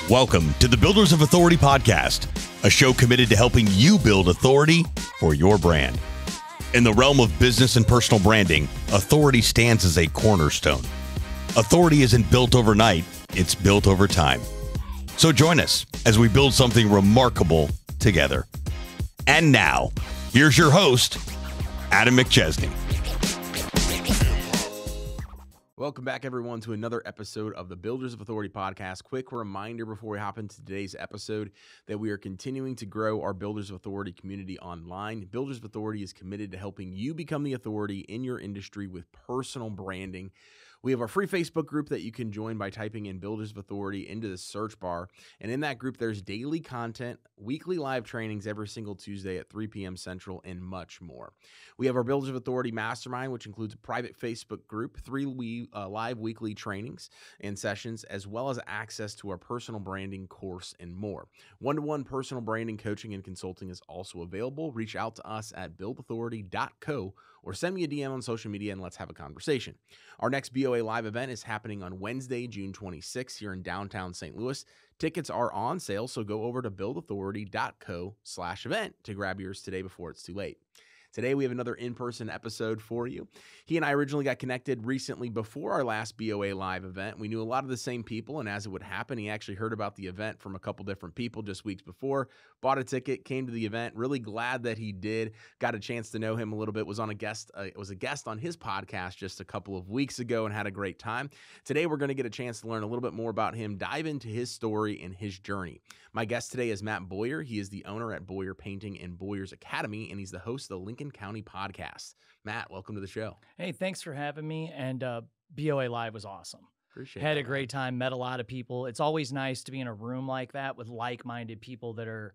Welcome to the Builders of Authority podcast, a show committed to helping you build authority for your brand. In the realm of business and personal branding, authority stands as a cornerstone. Authority isn't built overnight, it's built over time. So join us as we build something remarkable together. And now, here's your host, Adam McChesney. Welcome back, everyone, to another episode of the Builders of Authority podcast. Quick reminder before we hop into today's episode that we are continuing to grow our Builders of Authority community online. Builders of Authority is committed to helping you become the authority in your industry with personal branding. We have our free Facebook group that you can join by typing in Builders of Authority into the search bar. And in that group, there's daily content, weekly live trainings every single Tuesday at 3 p.m. Central, and much more. We have our Builders of Authority Mastermind, which includes a private Facebook group, three live weekly trainings and sessions, as well as access to our personal branding course and more. One-to-one personal branding coaching and consulting is also available. Reach out to us at buildauthority.co or send me a DM on social media and let's have a conversation. Our next BOA Live event is happening on Wednesday, June 26th here in downtown St. Louis. Tickets are on sale, so go over to buildauthority.co/event to grab yours today before it's too late. Today, we have another in-person episode for you. He and I originally got connected recently before our last BOA Live event. We knew a lot of the same people, and as it would happen, he actually heard about the event from a couple different people just weeks before, bought a ticket, came to the event. Really glad that he did. Got a chance to know him a little bit. Was a guest on his podcast just a couple of weeks ago and had a great time. Today, we're going to get a chance to learn a little bit more about him, dive into his story and his journey. My guest today is Matt Boyer. He is the owner at Boyer Painting and Boyer's Academy, and he's the host of the Lincoln County podcast. Matt, welcome to the show. Hey, thanks for having me. And BOA Live was awesome. Appreciate it. Had a great time, met a lot of people. It's always nice to be in a room like that with like-minded people that are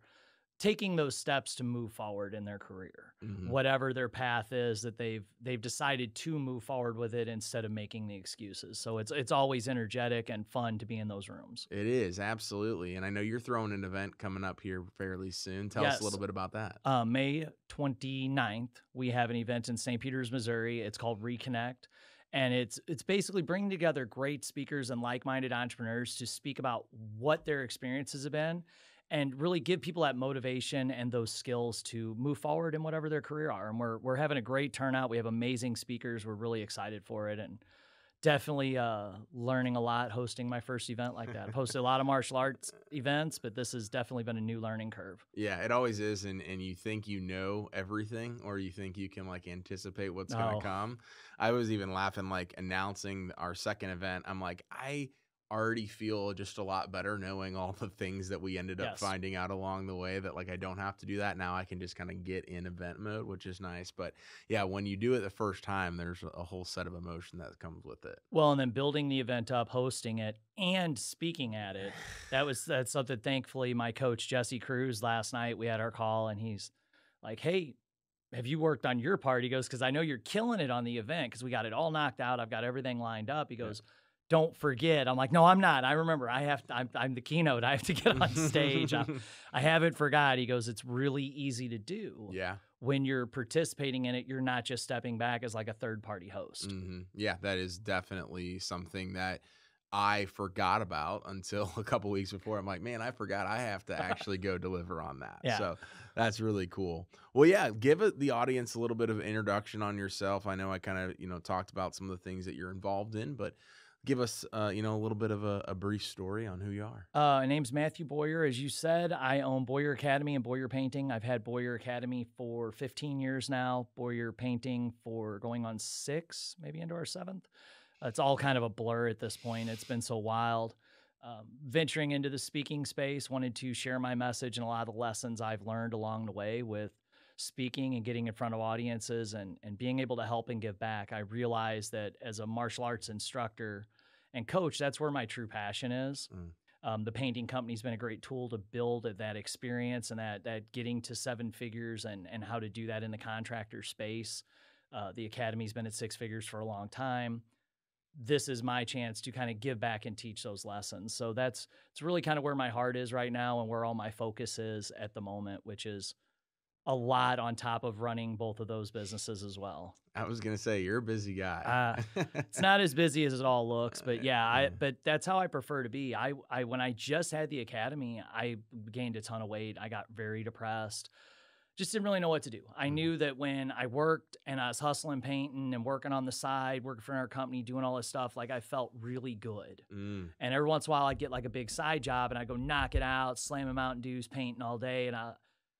taking those steps to move forward in their career. Whatever their path is, that they've decided to move forward with it instead of making the excuses. So it's always energetic and fun to be in those rooms. It is, absolutely. And I know you're throwing an event coming up here fairly soon. Tell us a little bit about that. May 29th, we have an event in St. Peters, Missouri. It's called Reconnect. And it's basically bringing together great speakers and like-minded entrepreneurs to speak about what their experiences have been and really give people that motivation and those skills to move forward in whatever their career are. And we're having a great turnout. We have amazing speakers. We're really excited for it, and definitely learning a lot hosting my first event like that. I've hosted a lot of martial arts events, but this has definitely been a new learning curve. Yeah, it always is. And you think you know everything, or you think you can anticipate what's going to come. I was even laughing, announcing our second event. I'm like, I already feel just a lot better knowing all the things that we ended up finding out along the way, that I don't have to do that now. I can just kind of get in event mode, which is nice. But yeah, when you do it the first time, there's a whole set of emotion that comes with it. Well, and then building the event up, hosting it, and speaking at it, that's something. Thankfully, my coach Jesse Cruz, last night we had our call, and he's like, "Hey, have you worked on your part?" He goes, "Because I know you're killing it on the event, because we got it all knocked out. I've got everything lined up." He goes, "Don't forget." I'm like, "No, I'm not. I remember. I'm the keynote. I have to get on stage. I haven't forgot." He goes, "It's really easy to do." Yeah. When you're participating in it, you're not just stepping back as a third-party host. Yeah, that is definitely something that I forgot about until a couple weeks before. I'm like, man, I forgot I have to actually go deliver on that. Yeah. So that's really cool. Well, yeah, give the audience a little bit of an introduction on yourself. I know I kind of, talked about some of the things that you're involved in, but give us, a little bit of a brief story on who you are. My name's Matthew Boyer. As you said, I own Boyer Academy and Boyer Painting. I've had Boyer Academy for 15 years now, Boyer Painting for going on 6, maybe into our 7th. It's all kind of a blur at this point. It's been so wild. Venturing into the speaking space, wanted to share my message and a lot of the lessons I've learned along the way with speaking and getting in front of audiences and being able to help and give back. I realized that as a martial arts instructor and coach, that's where my true passion is. The painting company's been a great tool to build that experience and that getting to 7 figures and how to do that in the contractor space. The Academy's been at 6 figures for a long time. This is my chance to kind of give back and teach those lessons. So it's really kind of where my heart is right now and where all my focus is at the moment, which is a lot on top of running both of those businesses as well. I was going to say, you're a busy guy. It's not as busy as it all looks, but yeah, but that's how I prefer to be. When I just had the academy, I gained a ton of weight. I got very depressed. Just didn't really know what to do. I knew that when I worked and I was hustling, painting and working on the side, working for our company, doing all this stuff, like I felt really good. And every once in a while I'd get like a big side job and I'd go knock it out, slamming Mountain Dews, painting all day. And I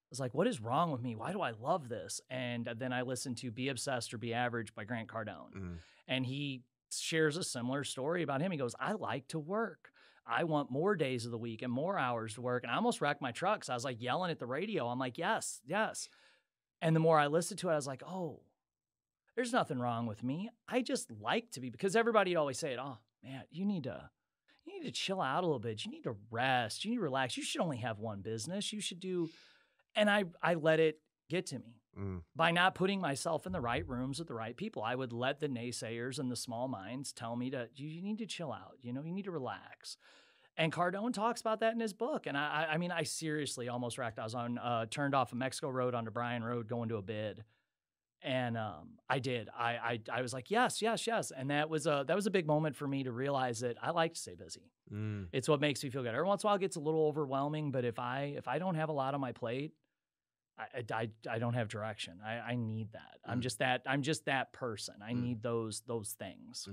was like, what is wrong with me? Why do I love this? And then I listened to Be Obsessed or Be Average by Grant Cardone. And he shares a similar story about him. He goes, I like to work. I want more days of the week and more hours to work. And I almost wrecked my truck. So I was like yelling at the radio. I'm like, yes, yes. And the more I listened to it, I was like, oh, there's nothing wrong with me. I just like to be, because everybody would always say it. Oh man, you need to chill out a little bit. You need to rest. You need to relax. You should only have one business. You should do. And I let it get to me by not putting myself in the right rooms with the right people. I would let the naysayers and the small minds tell me you need to chill out. You need to relax. And Cardone talks about that in his book. And I mean, I seriously almost wrecked. I was turned off of Mexico Road onto Bryan Road going to a bid. And I did. I was like, yes, yes, yes. And that was a big moment for me to realize that I like to stay busy. It's what makes me feel good. Every once in a while it gets a little overwhelming, but if I don't have a lot on my plate, I don't have direction. I need that. I'm just that person. I need those things.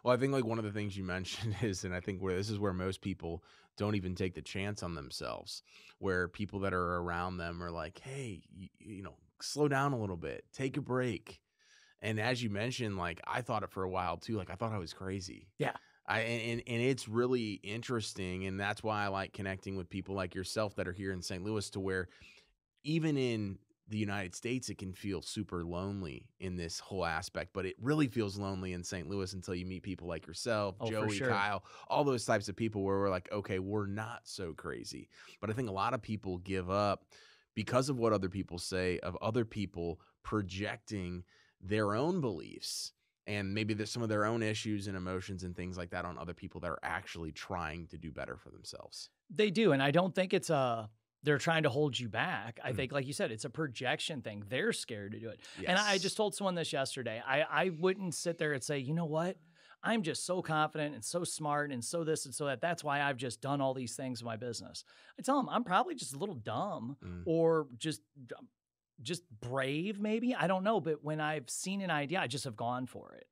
Well, I think like one of the things you mentioned is, and I think this is where most people don't even take the chance on themselves, where people that are around them are like, hey, slow down a little bit, take a break. And as you mentioned, like I thought it for a while too. Like I thought I was crazy. Yeah. And it's really interesting. And that's why I like connecting with people like yourself that are here in St. Louis, to where even in the United States, it can feel super lonely in this whole aspect, but it really feels lonely in St. Louis until you meet people like yourself, Joey, Kyle, all those types of people where we're like, okay, we're not so crazy. But I think a lot of people give up because of what other people say, of other people projecting their own beliefs and maybe there's some of their own issues and emotions and things like that on other people that are actually trying to do better for themselves. They do. And I don't think they're trying to hold you back. I think, like you said, it's a projection thing. They're scared to do it. Yes. And I just told someone this yesterday. I wouldn't sit there and say, you know what? I'm just so confident and so smart and so this and so that. That's why I've just done all these things in my business. I tell them I'm probably just a little dumb or just brave, maybe. I don't know. But when I've seen an idea, I just have gone for it.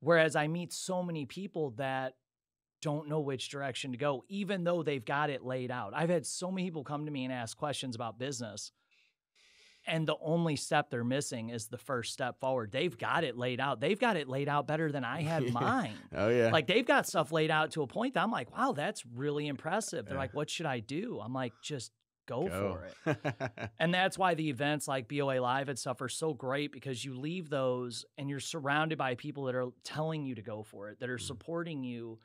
Whereas I meet so many people that don't know which direction to go, even though they've got it laid out. I've had so many people come to me and ask questions about business, and the only step they're missing is the first step forward. They've got it laid out. They've got it laid out better than I had mine. Oh, yeah. Like, they've got stuff laid out to a point that I'm like, wow, that's really impressive. They're like, what should I do? I'm like, just go for it. And that's why the events like BOA Live and stuff are so great, because you leave those and you're surrounded by people that are telling you to go for it, that are supporting you.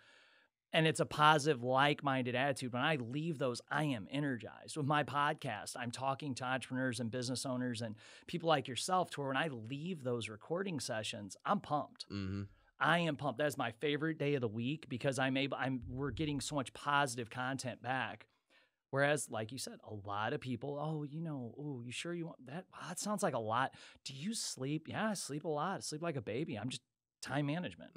And it's a positive, like-minded attitude. When I leave those, I am energized. With my podcast, I'm talking to entrepreneurs and business owners and people like yourself, to where when I leave those recording sessions, I'm pumped. I am pumped. That's my favorite day of the week, because we're getting so much positive content back. Whereas, like you said, a lot of people, you sure you want that? Wow, that sounds like a lot. Do you sleep? Yeah, I sleep a lot. I sleep like a baby. I'm just time management.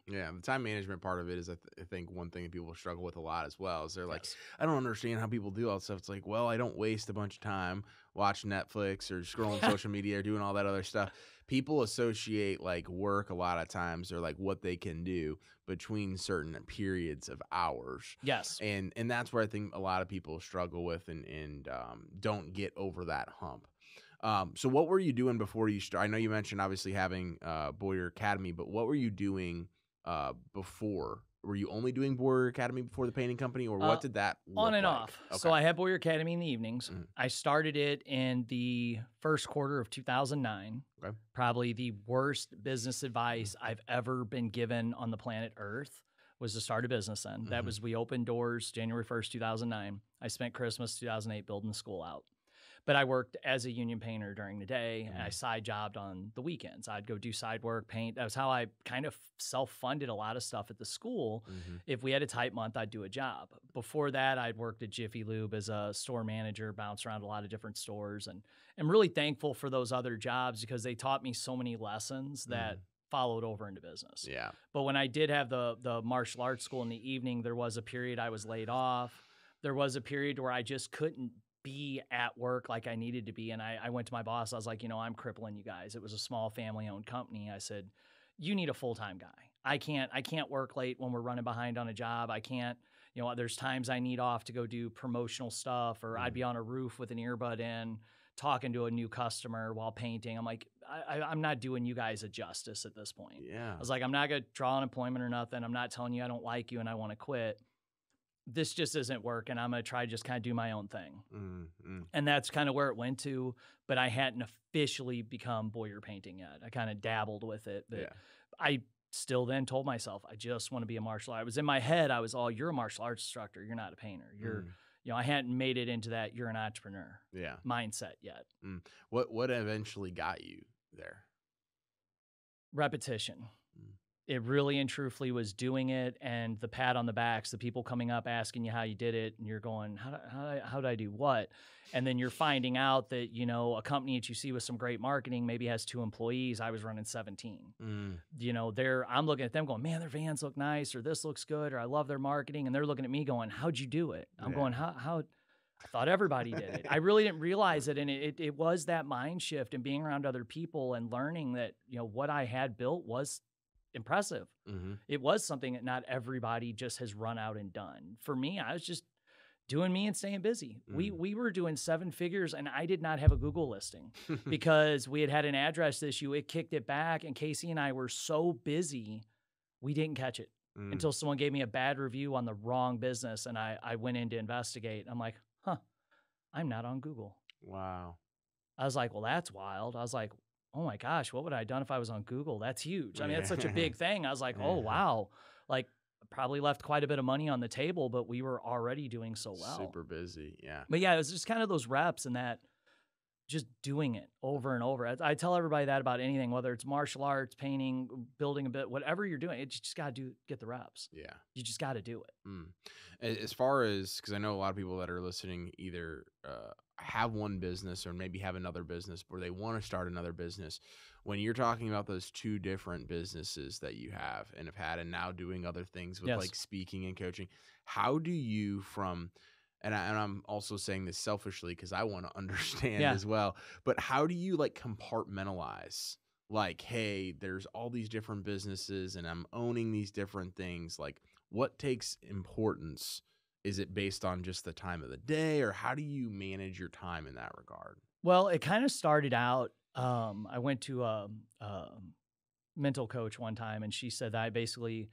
Yeah, the time management part of it is, I think, one thing that people struggle with a lot as well. Is they're like, I don't understand how people do all that stuff. It's like, well, I don't waste a bunch of time watching Netflix or scrolling social media or doing all that other stuff. People associate like work a lot of times, or like what they can do between certain periods of hours. Yes. And that's where I think a lot of people struggle with and don't get over that hump. So what were you doing before you started? I know you mentioned obviously having Boyer Academy, but what were you doing before? Were you only doing Boyer Academy before the painting company, or what did that look on and like? off? Okay. So I had Boyer Academy in the evenings. I started it in the first quarter of 2009. Okay. Probably the worst business advice I've ever been given on the planet Earth was to start a business then. We opened doors January 1st, 2009. I spent Christmas 2008 building the school out. But I worked as a union painter during the day, and I side jobbed on the weekends. I'd go do side work, paint. That was how I kind of self-funded a lot of stuff at the school. If we had a tight month, I'd do a job. Before that, I'd worked at Jiffy Lube as a store manager, bounced around a lot of different stores, and I'm really thankful for those other jobs because they taught me so many lessons that followed over into business. Yeah. But when I did have the martial arts school in the evening, there was a period I was laid off. There was a period where I just couldn't be at work like I needed to be. And I went to my boss. I was like, I'm crippling you guys. It was a small family owned company. I said, you need a full-time guy. I can't work late when we're running behind on a job. I can't, there's times I need off to go do promotional stuff, or I'd be on a roof with an earbud in talking to a new customer while painting. I'm like, I'm not doing you guys a justice at this point. Yeah. I was like, I'm not going to draw unemployment or nothing. I'm not telling you I don't like you and I want to quit. This just isn't working. I'm going to try to just kind of do my own thing. And that's kind of where it went to, but I hadn't officially become Boyer Painting yet. I kind of dabbled with it, but I still then told myself, I just want to be a martial artist. I was in my head. I was you're a martial arts instructor. You're not a painter. You're, I hadn't made it into that you're an entrepreneur mindset yet. What eventually got you there? Repetition. It really and truthfully was doing it, and the pat on the backs, the people coming up asking you how you did it, and you're going, how did I do what? And then you're finding out that, a company that you see with some great marketing maybe has 2 employees. I was running 17. I'm looking at them going, man, their vans look nice, or this looks good, or I love their marketing. And they're looking at me going, how'd you do it? I'm going, how? I thought everybody did it. I really didn't realize it. And it was that mind shift and being around other people and learning that, what I had built was impressive. It was something that not everybody just has run out and done. For me, I was just doing me and staying busy. We were doing 7 figures, and I did not have a Google listing because we had an address issue. It kicked it back, and Casey and I were so busy, we didn't catch it until someone gave me a bad review on the wrong business, and I went in to investigate. I'm like, I'm not on Google. Wow. I was like, well, that's wild. I was like, oh my gosh, what would I have done if I was on Google? That's huge. I mean, that's such a big thing. I was like, oh, wow. Like, probably left quite a bit of money on the table, but we were already doing so well. Super busy. Yeah. But yeah, it was just kind of those reps and that just doing it over and over. I tell everybody that about anything, whether it's martial arts, painting, building a bit, whatever you're doing, you just got to get the reps. Yeah. You just got to do it. As far as, because I know a lot of people that are listening either have one business or maybe have another business or they want to start another business. When you're talking about those 2 different businesses that you have and have had and now doing other things with like speaking and coaching, how do you and I'm also saying this selfishly because I want to understand as well, but how do you like compartmentalize like, hey, there's all these different businesses and I'm owning these different things. Like what takes importance? Is it based on just the time of the day, or how do you manage your time in that regard? Well, it kind of started out, I went to a mental coach one time, and she said that I basically,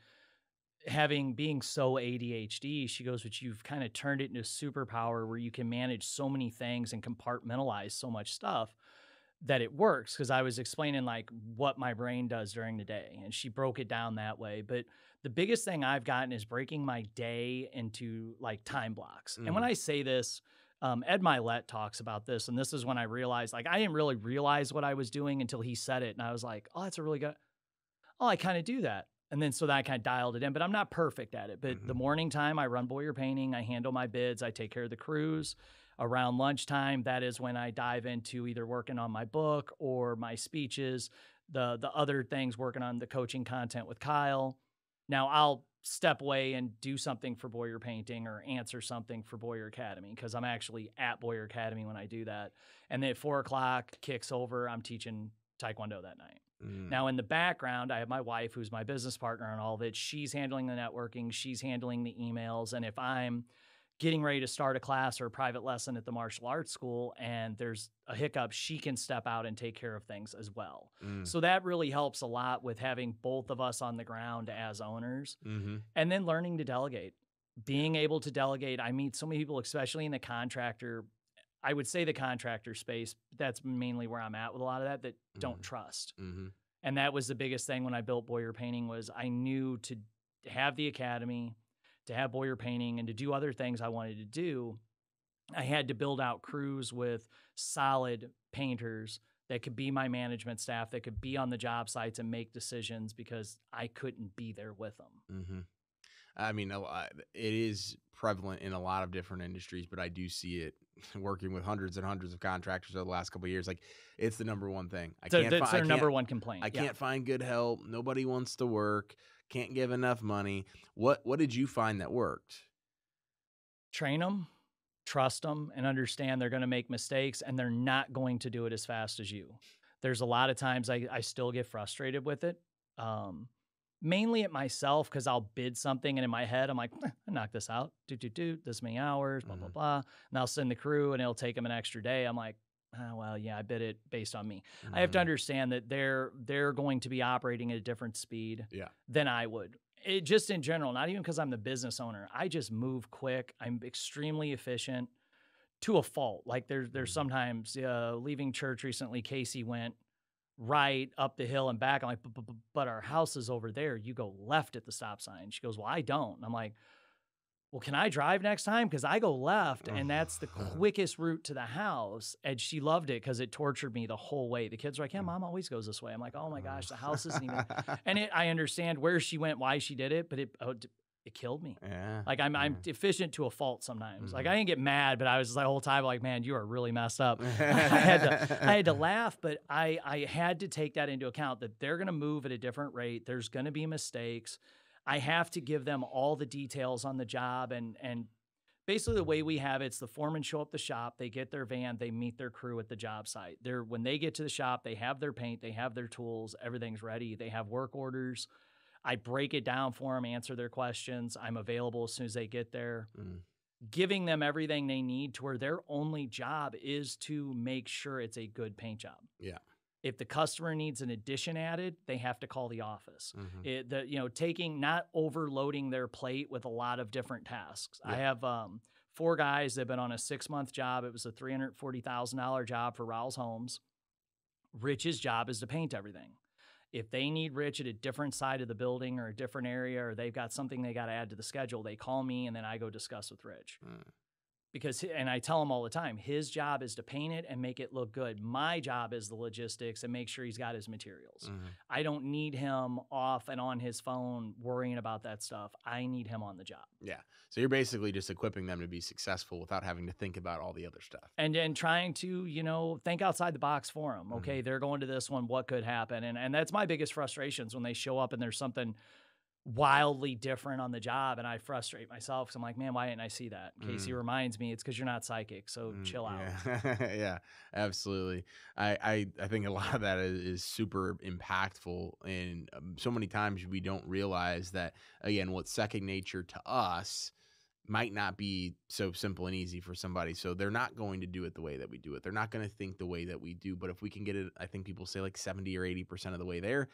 being so ADHD, she goes, but you've kind of turned it into a superpower where you can manage so many things and compartmentalize so much stuff that it works. Because I was explaining like what my brain does during the day, and she broke it down that way. But the biggest thing I've gotten is breaking my day into like time blocks. And when I say this, Ed Milet talks about this, and this is when I realized, like, I didn't really realize what I was doing until he said it. And I was like, oh, that's a really good, I kind of do that. And then so that I kind of dialed it in, but I'm not perfect at it. But the morning time, I run Boyer Painting, I handle my bids, I take care of the crews. Around lunchtime, that is when I dive into either working on my book or my speeches, the other things, working on the coaching content with Kyle. Now I'll step away and do something for Boyer Painting or answer something for Boyer Academy because I'm actually at Boyer Academy when I do that. And then at 4:00 kicks over, I'm teaching Taekwondo that night. Now in the background, I have my wife, who's my business partner on all of it. She's handling the networking. She's handling the emails. And if I'm getting ready to start a class or a private lesson at the martial arts school and there's a hiccup, she can step out and take care of things as well. So that really helps a lot with having both of us on the ground as owners. And then learning to delegate, being able to delegate. I meet so many people, especially in the contractor, I would say the contractor space, that's mainly where I'm at with a lot of that don't trust. And that was the biggest thing when I built Boyer Painting was I knew to have the academy, to have Boyer Painting, and to do other things I wanted to do, I had to build out crews with solid painters that could be my management staff, that could be on the job sites and make decisions because I couldn't be there with them. Mm-hmm. I mean, it is prevalent in a lot of different industries, but I do see it working with hundreds and hundreds of contractors over the last couple of years. Like, it's the number one thing. That's their number one complaint. I can't find good help. Nobody wants to work. Can't give enough money. What did you find that worked? Train them, trust them, and understand they're going to make mistakes and they're not going to do it as fast as you. There's a lot of times I still get frustrated with it. Mainly at myself, because I'll bid something and in my head I'm like, I knocked this out, this many hours, blah, blah, blah. And I'll send the crew and it'll take them an extra day. I'm like, oh, well, yeah, I bid it based on me. I have to understand that they're going to be operating at a different speed than I would. Just in general, not even because I'm the business owner. I just move quick. I'm extremely efficient to a fault. Like there's sometimes leaving church recently, Casey went right up the hill and back. I'm like, but our house is over there. You go left at the stop sign. She goes, well, I don't. And I'm like, well, can I drive next time? Because I go left, and that's the quickest route to the house. And she loved it because it tortured me the whole way. The kids were like, yeah, Mom always goes this way. I'm like, oh my gosh, the house isn't even. And I understand where she went, why she did it, but it killed me. Yeah. Like I'm deficient to a fault sometimes. Like I didn't get mad, but I was the whole time like, man, you are really messed up. I had to laugh, but I had to take that into account that they're going to move at a different rate. There's going to be mistakes. I have to give them all the details on the job. And basically the way we have it's the foremen show up the shop, they get their van, they meet their crew at the job site. When they get to the shop, they have their paint, they have their tools, everything's ready. They have work orders. I break it down for them, answer their questions. I'm available as soon as they get there, giving them everything they need to where their only job is to make sure it's a good paint job. Yeah. If the customer needs an addition added, they have to call the office. Not overloading their plate with a lot of different tasks. Yeah. I have 4 guys that have been on a 6-month job. It was a $340,000 job for Rouse Homes. Rich's job is to paint everything. If they need Rich at a different side of the building or a different area, or they've got something they got to add to the schedule, they call me and then I go discuss with Rich. And I tell him all the time, his job is to paint it and make it look good. My job is the logistics and make sure he's got his materials. I don't need him off and on his phone worrying about that stuff. I need him on the job. Yeah. So you're basically just equipping them to be successful without having to think about all the other stuff. And trying to, think outside the box for them. Okay, they're going to this one. What could happen? And that's my biggest frustrations when they show up and there's something wildly different on the job, and I frustrate myself because I'm like, man, why didn't I see that? Casey reminds me it's because you're not psychic, so chill out. Yeah, absolutely. I think a lot of that is super impactful, and so many times we don't realize that, again, what's second nature to us might not be so simple and easy for somebody. So they're not going to do it the way that we do it. They're not going to think the way that we do. But if we can get it, I think people say like 70 or 80% of the way there,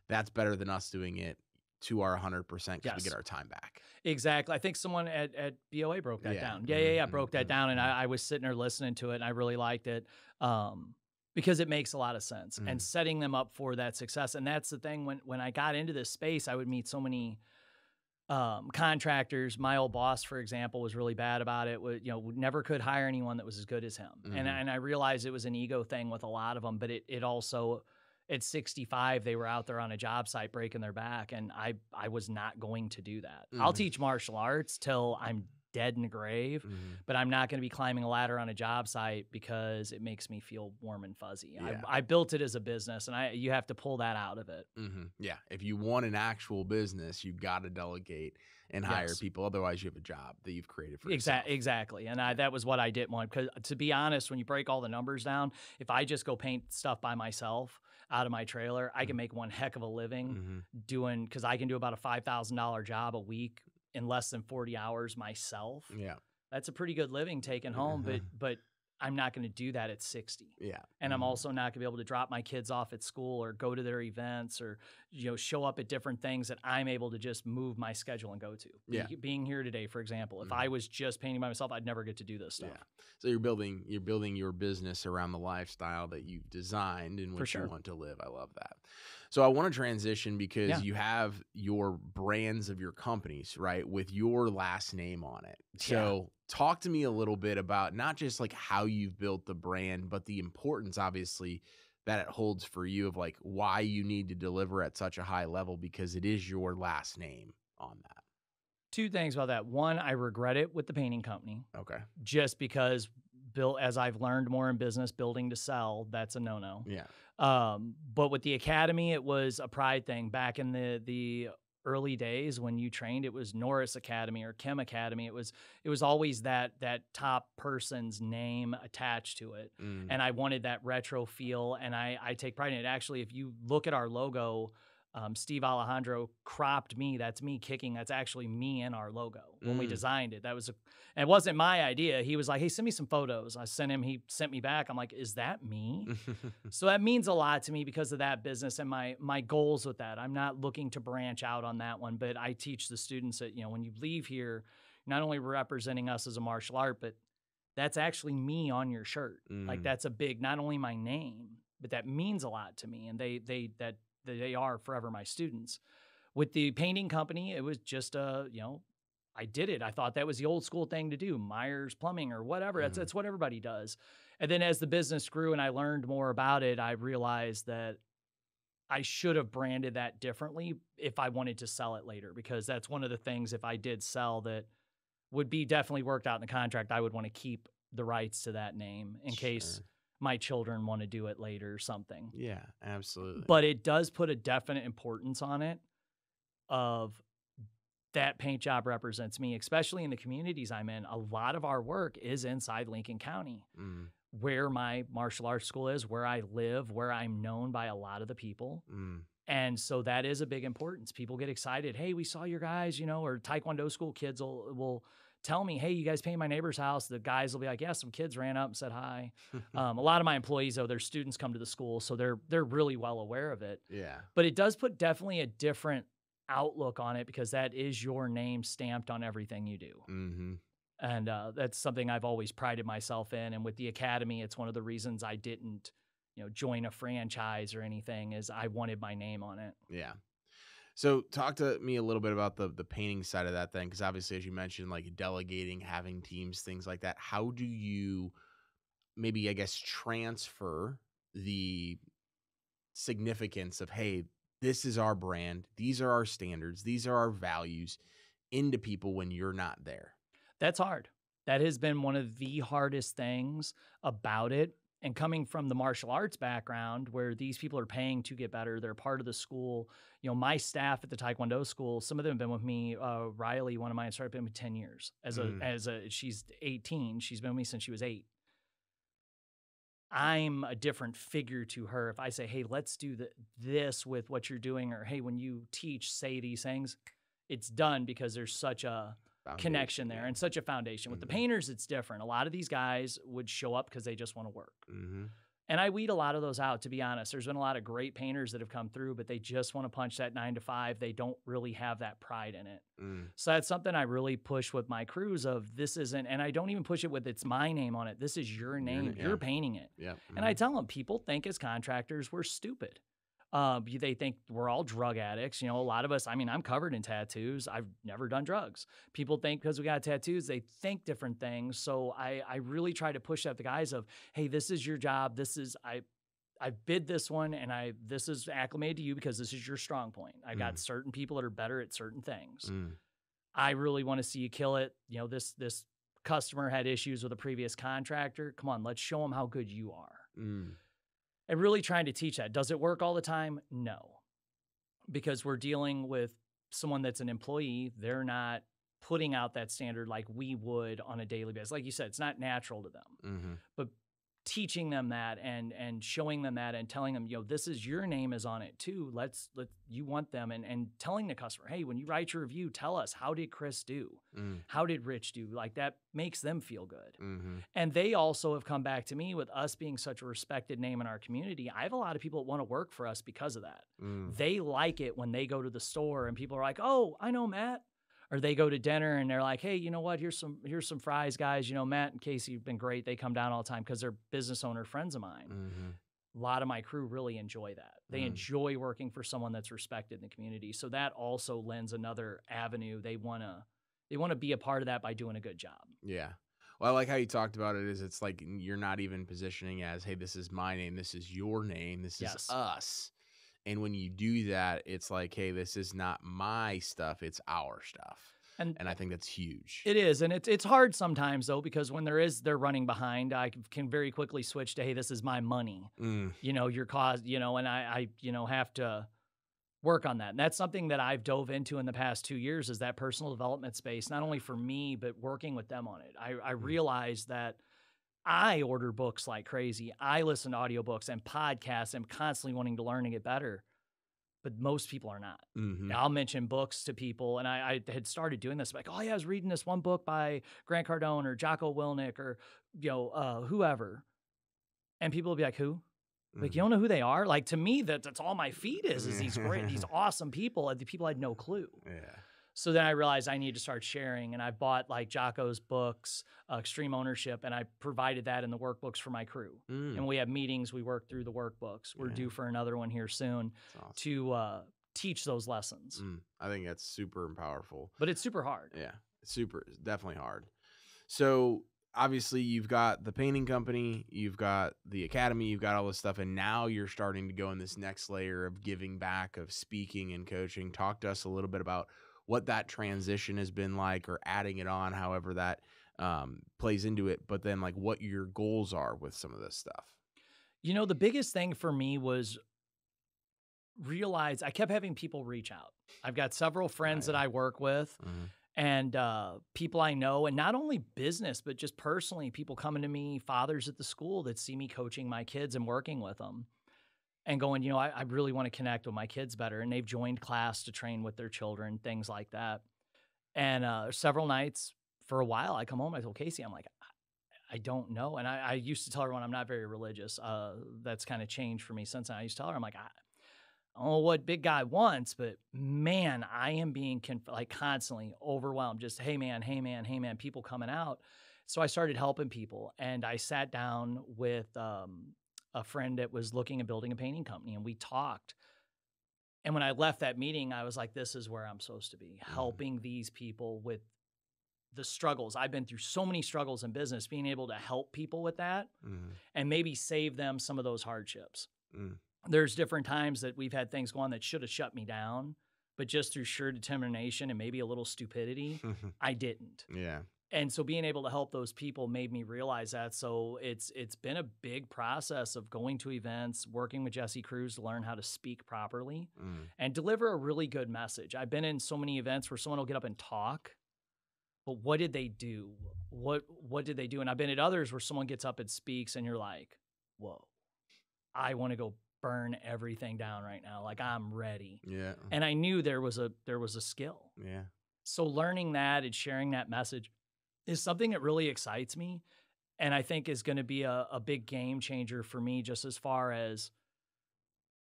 that's better than us doing it to our 100% because we get our time back. Exactly. I think someone at BOA broke that down. Yeah. Broke that down. And I was sitting there listening to it and I really liked it because it makes a lot of sense and setting them up for that success. And that's the thing, when I got into this space, I would meet so many contractors. My old boss, for example, was really bad about it. Never could hire anyone that was as good as him. And I realized it was an ego thing with a lot of them, but it also, at 65, they were out there on a job site breaking their back, and I was not going to do that. I'll teach martial arts till I'm dead in the grave, but I'm not going to be climbing a ladder on a job site because it makes me feel warm and fuzzy. Yeah. I built it as a business, and you have to pull that out of it. Yeah. If you want an actual business, you got to delegate and hire people. Otherwise, you have a job that you've created for yourself. Exactly. And that was what I didn't want. Because to be honest, when you break all the numbers down, if I just go paint stuff by myself out of my trailer, I can make one heck of a living doing, because I can do about a $5,000 job a week in less than 40 hours myself. Yeah. That's a pretty good living taking home, but I'm not going to do that at 60. Yeah. And I'm also not going to be able to drop my kids off at school or go to their events or, show up at different things that I'm able to just move my schedule and go to. Yeah. Being here today, for example, if I was just painting by myself, I'd never get to do this stuff. Yeah. So you're building your business around the lifestyle that you've designed in which you want to live. I love that. So I want to transition because Yeah. you have your brands of your companies, right, with your last name on it. Yeah. So talk to me a little bit about not just like how you've built the brand, but the importance, obviously, that it holds for you of like why you need to deliver at such a high level because it is your last name on that. Two things about that. One, I regret it with the painting company Okay. just because as I've learned more in business, building to sell, that's a no-no. Yeah. But with the academy, it was a pride thing. Back in the early days when you trained, it was Norris Academy or Kim Academy. It was always that top person's name attached to it. And I wanted that retro feel, and I take pride in it. Actually, if you look at our logo, Steve Alejandro cropped me. That's me kicking. That's actually me in our logo when we designed it. It wasn't my idea. He was like, hey, send me some photos. I sent him, he sent me back. I'm like, is that me? So that means a lot to me because of that business and my goals with that. I'm not looking to branch out on that one, but I teach the students that, when you leave here, not only representing us as a martial art, but that's actually me on your shirt. Like that's a big, not only my name, but that means a lot to me. And they are forever my students. With the painting company, it was just I did it. I thought that was the old school thing to do, Myers Plumbing or whatever. That's what everybody does. And then as the business grew and I learned more about it, I realized that I should have branded that differently if I wanted to sell it later, because that's one of the things, if I did sell, that would be definitely worked out in the contract. I would want to keep the rights to that name in case my children want to do it later or something. Yeah, absolutely. But it does put a definite importance on it of that paint job represents me, especially in the communities I'm in. A lot of our work is inside Lincoln County, where my martial arts school is, where I live, where I'm known by a lot of the people. And so that is a big importance. People get excited. Hey, we saw your guys, or Taekwondo school kids will tell me, hey, you guys paint my neighbor's house. The guys will be like, yeah, some kids ran up and said hi. A lot of my employees, though, their students come to the school, so they're really well aware of it. Yeah. But it does put definitely a different outlook on it because that is your name stamped on everything you do. And that's something I've always prided myself in. And with the academy, it's one of the reasons I didn't, join a franchise or anything, is I wanted my name on it. Yeah. So talk to me a little bit about the painting side of that thing, because obviously, as you mentioned, like delegating, having teams, things like that. How do you maybe, I guess, transfer the significance of, hey, this is our brand, these are our standards, these are our values into people when you're not there? That's hard. That has been one of the hardest things about it. And coming from the martial arts background where these people are paying to get better, they're part of the school. My staff at the Taekwondo school, some of them have been with me. Riley, one of mine, started been with 10 years. She's 18. She's been with me since she was 8. I'm a different figure to her. If I say, hey, let's do this with what you're doing, or hey, when you teach, say these things, it's done because there's such a connection there and such a foundation. With the painters, it's different. A lot of these guys would show up because they just want to work. And I weed a lot of those out, to be honest. There's been a lot of great painters that have come through, but they just want to punch that 9 to 5. They don't really have that pride in it. So that's something I really push with my crews of, this isn't, and I don't even push it with it's my name on it. This is your name. You're painting it. And I tell them, people think as contractors we're stupid. They think we're all drug addicts. A lot of us, I'm covered in tattoos. I've never done drugs. People think because we got tattoos, they think different things. So I really try to push out the guys of, hey, this is your job. I bid this one, and this is acclimated to you because this is your strong point. I got certain people that are better at certain things. I really want to see you kill it. This customer had issues with a previous contractor. Come on, let's show them how good you are. And really trying to teach that. Does it work all the time? No. Because we're dealing with someone that's an employee. They're not putting out that standard like we would on a daily basis. Like you said, it's not natural to them. But teaching them that and showing them that and telling them, this is your name is on it too. You want them and telling the customer, hey, when you write your review, tell us, how did Chris do? How did Rich do? Like, that makes them feel good. And they also have come back to me with us being such a respected name in our community. I have a lot of people that want to work for us because of that. They like it when they go to the store and people are like, oh, I know Matt. Or they go to dinner and they're like, hey, you know what? Here's some fries, guys. Matt and Casey have been great. They come down all the time because they're business owner friends of mine. a lot of my crew really enjoy that. They enjoy working for someone that's respected in the community. So that also lends another avenue. They want to be a part of that by doing a good job. Yeah. Well, I like how you talked about it. It's like you're not even positioning as, hey, this is my name. This is your name. This is us. And when you do that, it's like, hey, this is not my stuff. It's our stuff. And I think that's huge. It is. And it's hard sometimes, though, because when they're running behind, I can very quickly switch to, hey, this is my money, your cause, and I have to work on that. And that's something that I've dove into in the past 2 years, is that personal development space, not only for me, but working with them on it. I realized that I order books like crazy. I listen to audiobooks and podcasts. I'm constantly wanting to learn and get better. But most people are not. I'll mention books to people, and I had started doing this. Like, oh yeah, I was reading this one book by Grant Cardone or Jocko Willink or whoever, and people will be like, who? Like, you don't know who they are? Like, to me, that's all my feed is these great, these awesome people, and the people I had no clue. Yeah. So then I realized I need to start sharing, and I bought like Jocko's books, Extreme Ownership, and I provided that in the workbooks for my crew. And we have meetings, we work through the workbooks. We're due for another one here soon to teach those lessons. I think that's super powerful. But it's super hard. Yeah, it's definitely hard. So obviously you've got the painting company, you've got the academy, you've got all this stuff, and now you're starting to go in this next layer of giving back, of speaking and coaching. Talk to us a little bit about what that transition has been like, or adding it on, however that plays into it, but then like what your goals are with some of this stuff. The biggest thing for me was realize I kept having people reach out. I've got several friends that I work with and people I know, and not only business, but just personally, people coming to me, fathers at the school that see me coaching my kids and working with them. And going, I really want to connect with my kids better. And they've joined class to train with their children, things like that. And several nights for a while, I come home, I told Casey, I'm like, I don't know. And I used to tell everyone I'm not very religious. That's kind of changed for me since then. I used to tell her, I'm like, I don't know what big guy wants, but man, I am being constantly overwhelmed. Just, hey man, people coming out. So I started helping people, and I sat down with a friend that was looking at building a painting company, and we talked. And when I left that meeting, I was like, this is where I'm supposed to be, helping these people with the struggles. I've been through so many struggles in business, being able to help people with that and maybe save them some of those hardships. There's different times that we've had things go on that should have shut me down, but just through sheer determination and maybe a little stupidity, I didn't. Yeah. And so being able to help those people made me realize that. So it's been a big process of going to events, working with Jesse Cruz to learn how to speak properly and deliver a really good message. I've been in so many events where someone will get up and talk, but what did they do? What did they do? And I've been at others where someone gets up and speaks and you're like, whoa, I want to go burn everything down right now. Like, I'm ready. Yeah. And I knew there was a skill. Yeah. So learning that and sharing that message is something that really excites me, and I think is going to be a big game changer for me, just as far as,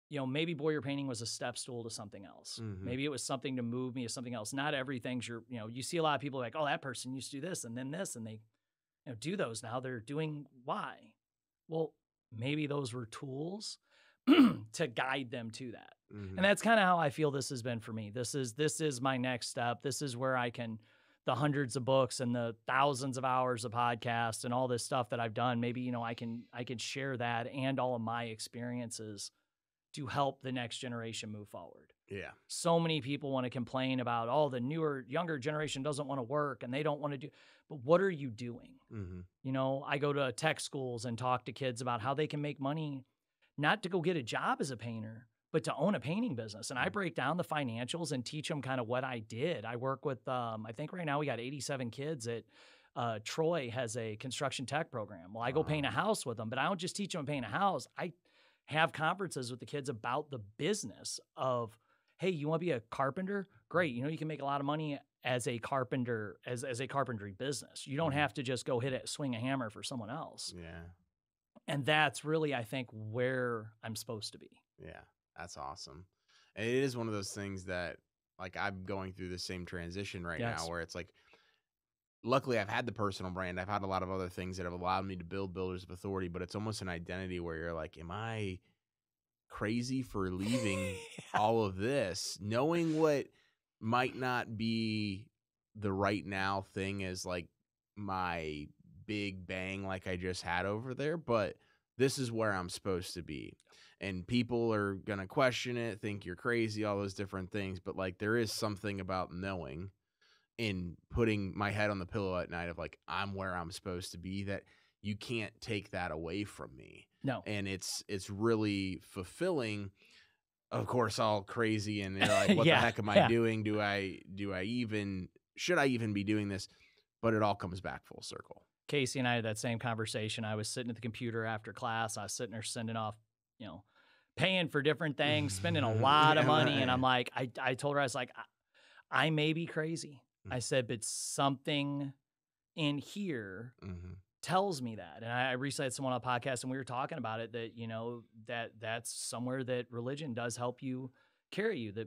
maybe Boyer painting was a step stool to something else. Maybe it was something to move me to something else. Not everything's you see a lot of people like, oh, that person used to do this and then this, and they do those now. They're doing Y. Well, maybe those were tools to guide them to that. And that's kind of how I feel this has been for me. This is my next step. This is where I can, the hundreds of books and the thousands of hours of podcasts and all this stuff that I've done, maybe, I can share that and all of my experiences to help the next generation move forward. Yeah. So many people want to complain about, oh, the younger generation doesn't want to work and they don't want to do, but what are you doing? I go to tech schools and talk to kids about how they can make money, not to go get a job as a painter, but to own a painting business. And I break down the financials and teach them kind of what I did. I work with, I think right now we got 87 kids at Troy has a construction tech program. Well, I go paint a house with them, but I don't just teach them to paint a house. I have conferences with the kids about the business of, hey, you want to be a carpenter? Great. You can make a lot of money as a carpenter, as a carpentry business. You don't have to just go swing a hammer for someone else. Yeah. And that's really, I think, where I'm supposed to be. Yeah. That's awesome. And it is one of those things that, like, I'm going through the same transition right now, where it's like luckily I've had the personal brand. I've had a lot of other things that have allowed me to build Builders of Authority, but it's almost an identity where you're like, am I crazy for leaving all of this, knowing what might not be the right now thing as like my big bang like I just had over there, but this is where I'm supposed to be. And people are going to question it, think you're crazy, all those different things. But like, there is something about knowing and putting my head on the pillow at night of like, I'm where I'm supposed to be, that you can't take that away from me. No. And it's really fulfilling. Of course, all crazy. And you're like, what the heck am I doing? Should I even be doing this? But it all comes back full circle. Casey and I had that same conversation. I was sitting at the computer after class. I was sitting there sending off, paying for different things, spending a lot of money. And I'm like, I told her, I was like, I may be crazy. I said, but something in here tells me that. And I recently had someone on a podcast and we were talking about it, that, that's somewhere that religion does help you carry you, that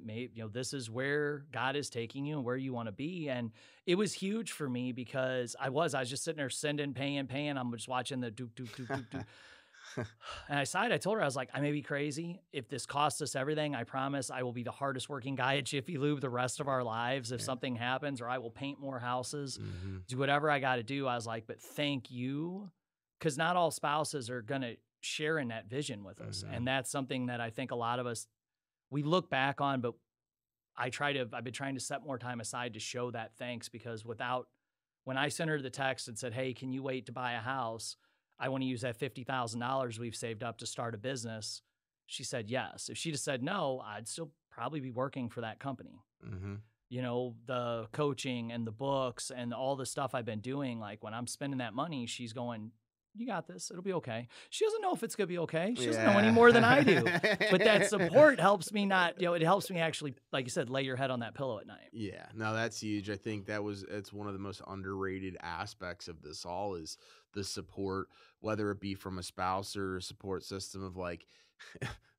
this is where God is taking you and where you want to be. And it was huge for me because I was just sitting there sending, paying. I'm just watching the doop. And I told her, I was like, I may be crazy. If this costs us everything, I promise I will be the hardest working guy at Jiffy Lube the rest of our lives if something happens, or I will paint more houses, do whatever I got to do. I was like, but thank you. Because not all spouses are going to share in that vision with us. And that's something that I think a lot of us, we look back on, but I've been trying to set more time aside to show that thanks, because when I sent her the text and said, hey, can you wait to buy a house? I want to use that $50,000 we've saved up to start a business. She said yes. If she'd have said no, I'd still probably be working for that company. The coaching and the books and all the stuff I've been doing, like when I'm spending that money, she's going, you got this. It'll be okay. She doesn't know if it's going to be okay. She doesn't know any more than I do. But that support helps me it helps me actually, like you said, lay your head on that pillow at night. Yeah, no, that's huge. I think it's one of the most underrated aspects of this all is the support, whether it be from a spouse or a support system of like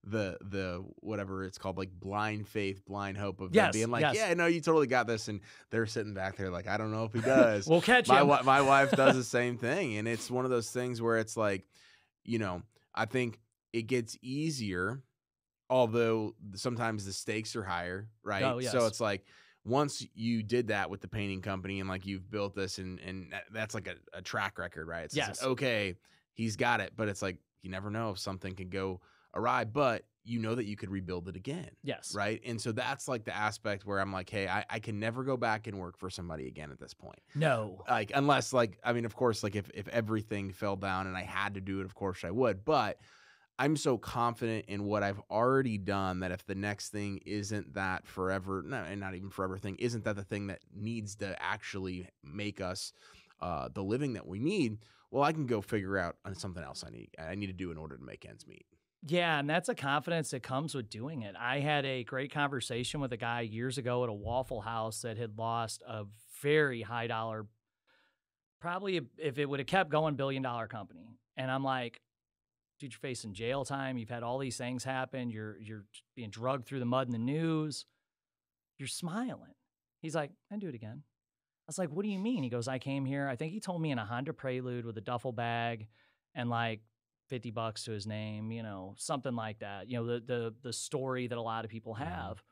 the whatever it's called, like blind faith, blind hope of them being like, yeah, no, you totally got this. And they're sitting back there like, I don't know if he does. We'll catch him. My wife does the same thing. And it's one of those things where it's like, I think it gets easier, although sometimes the stakes are higher, right? Oh, yes. So it's like, once you did that with the painting company and like you've built this and that's like a track record, right? It's like, okay, he's got it, but it's like, you never know if something could go awry, but you know that you could rebuild it again. Yes. Right. And so that's like the aspect where I'm like, hey, I can never go back and work for somebody again at this point. No. Like, unless like, I mean, of course, like if everything fell down and I had to do it, of course I would, but I'm so confident in what I've already done that if the next thing isn't that forever, no, and not even forever thing, isn't that the thing that needs to actually make us the living that we need, well, I can go figure out on something else I need to do in order to make ends meet. Yeah, and that's a confidence that comes with doing it. I had a great conversation with a guy years ago at a Waffle House that had lost a very high dollar, probably if it would have kept going, $1 billion company. And I'm like, dude, you're facing jail time. You've had all these things happen. You're being drugged through the mud in the news. You're smiling. He's like, I'd do it again. I was like, what do you mean? He goes, I came here. I think he told me in a Honda Prelude with a duffel bag and like $50 to his name, something like that. The story that a lot of people have.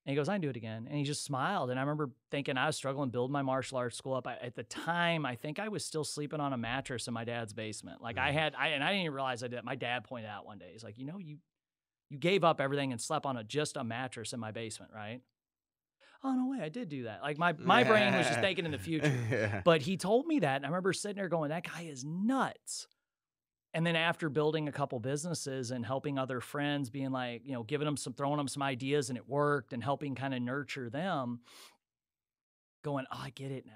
And he goes, I can do it again. And he just smiled. And I remember thinking I was struggling building my martial arts school up. At the time, I think I was still sleeping on a mattress in my dad's basement. Like I didn't even realize I did. My dad pointed out one day, he's like, you gave up everything and slept on just a mattress in my basement, right? Oh, no way, I did do that. Like my brain was just thinking in the future. Yeah. But he told me that. And I remember sitting there going, that guy is nuts. And then after building a couple businesses and helping other friends, being like, throwing them some ideas and it worked, and helping kind of nurture them, going, oh, I get it now.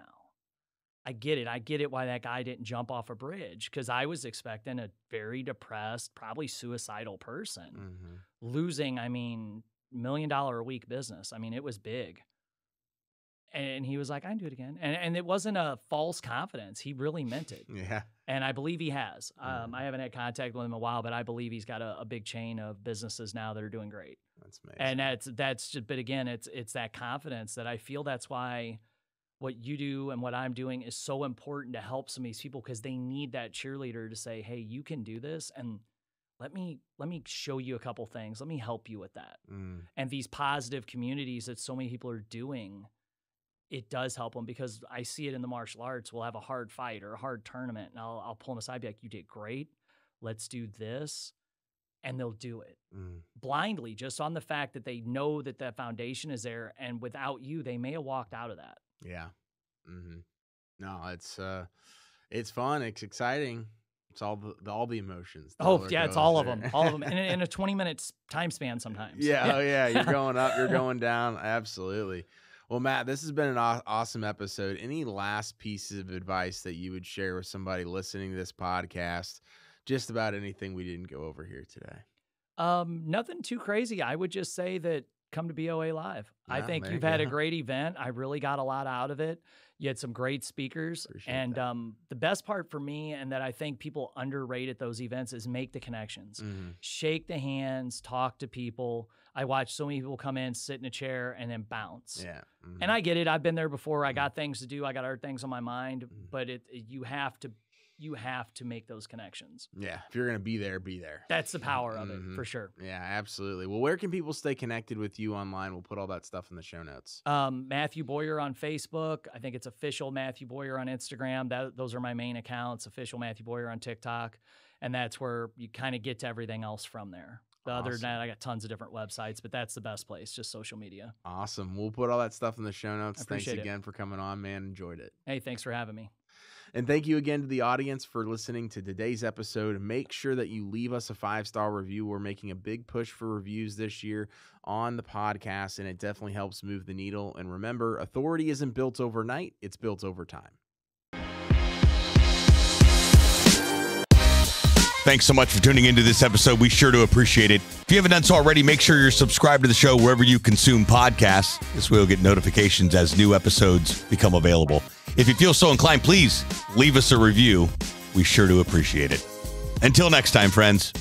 I get it. I get it why that guy didn't jump off a bridge, because I was expecting a very depressed, probably suicidal person losing, $1 million a week business. It was big. And he was like, I can do it again. And it wasn't a false confidence. He really meant it. Yeah. And I believe he has. I haven't had contact with him in a while, but I believe he's got a big chain of businesses now that are doing great. That's amazing. And that's just, but again, it's that confidence that I feel. That's why what you do and what I'm doing is so important to help some of these people because they need that cheerleader to say, hey, you can do this. And let me show you a couple things. Let me help you with that. And these positive communities that so many people are doing, it does help them because I see it in the martial arts. We'll have a hard fight or a hard tournament and I'll pull them aside, be like, you did great. Let's do this. And they'll do it blindly, just on the fact that they know that that foundation is there. And without you, they may have walked out of that. Yeah. No, it's fun. It's exciting. It's all the emotions. It's all of them. All of them. In a 20-minute time span sometimes. Yeah. Oh, yeah. You're going up. You're going down. Absolutely. Well, Matt, this has been an awesome episode. Any last pieces of advice that you would share with somebody listening to this podcast? Just about anything we didn't go over here today. Nothing too crazy. I would just say that come to BOA Live. Yeah, I think you've had a great event. I really got a lot out of it. You had some great speakers. Appreciate that. The best part for me, and that I think people underrate at those events, is make the connections. Shake the hands, talk to people. I watch so many people come in, sit in a chair, and then bounce. Yeah. And I get it. I've been there before. I got things to do. I got other things on my mind. But you have to make those connections. Yeah. If you're going to be there, be there. That's the power of it, for sure. Yeah, absolutely. Well, where can people stay connected with you online? We'll put all that stuff in the show notes. Matthew Boyer on Facebook. I think it's official Matthew Boyer on Instagram. Those are my main accounts, official Matthew Boyer on TikTok. And that's where you kind of get to everything else from there. Other than that, I got tons of different websites, but that's the best place, just social media. Awesome. We'll put all that stuff in the show notes. Thanks again for coming on, man. Enjoyed it. Hey, thanks for having me. And thank you again to the audience for listening to today's episode. Make sure that you leave us a 5-star review. We're making a big push for reviews this year on the podcast, and it definitely helps move the needle. And remember, authority isn't built overnight. It's built over time. Thanks so much for tuning into this episode. We sure do appreciate it. If you haven't done so already, make sure you're subscribed to the show wherever you consume podcasts. This way you'll get notifications as new episodes become available. If you feel so inclined, please leave us a review. We sure do appreciate it. Until next time, friends.